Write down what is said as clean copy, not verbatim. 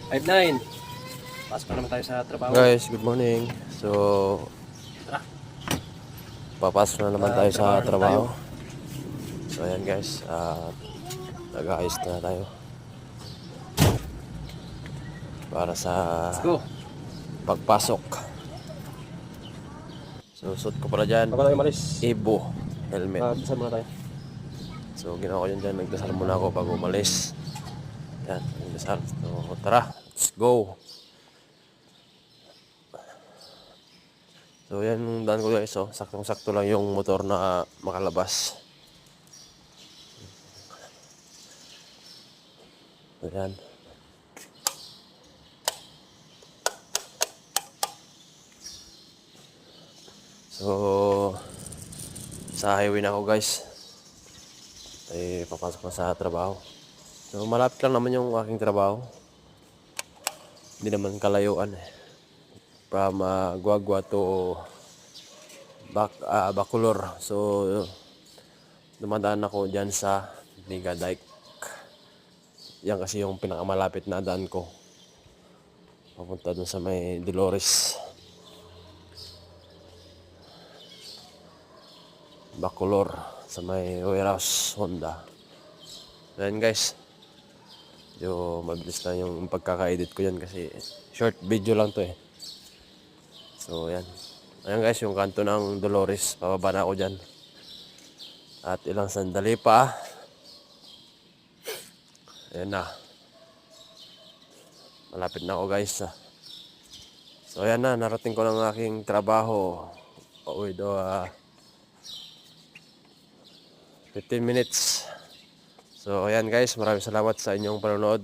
5-9. Pasok na naman tayo sa trabaho. Guys, good morning. So, papasok na naman tayo sa trabaho. So, ayan guys, nag-aayos na tayo para sa Let's go. pagpasok. So, suot ko pala dyan, Bago tayo malis, Evo helmet. dasal muna tayo. So, ginawa ko yun dyan, nagdasal muna ako bago umalis. Yan, nagdasal. So, tara, let's go. So, yan yung daan ko guys. So, saktong-sakto lang yung motor na makalabas. Ayan. So, sa highway na ako guys. Ay, papasok na sa trabaho. So, malapit lang naman yung aking trabaho. Hindi naman kalayuan eh. From Guagua to Bacolor. So, dumadaan ako dyan sa Liga Dike. Yan kasi yung pinakamalapit na daan ko. Papunta dun sa may Dolores. Bacolor sa may warehouse Honda. Ayan guys. Yo, mabilis lang yung pagkaka-edit ko yan kasi short video lang to eh. So ayan. Ayan guys, yung kanto ng Dolores. Pababa na ako dyan. At ilang sandali pa. Ayan na. Malapit na ako guys. So ayan na, narating ko ng aking trabaho. Pauwi do 15 minutes. So ayan guys, maraming salamat sa inyong panonood.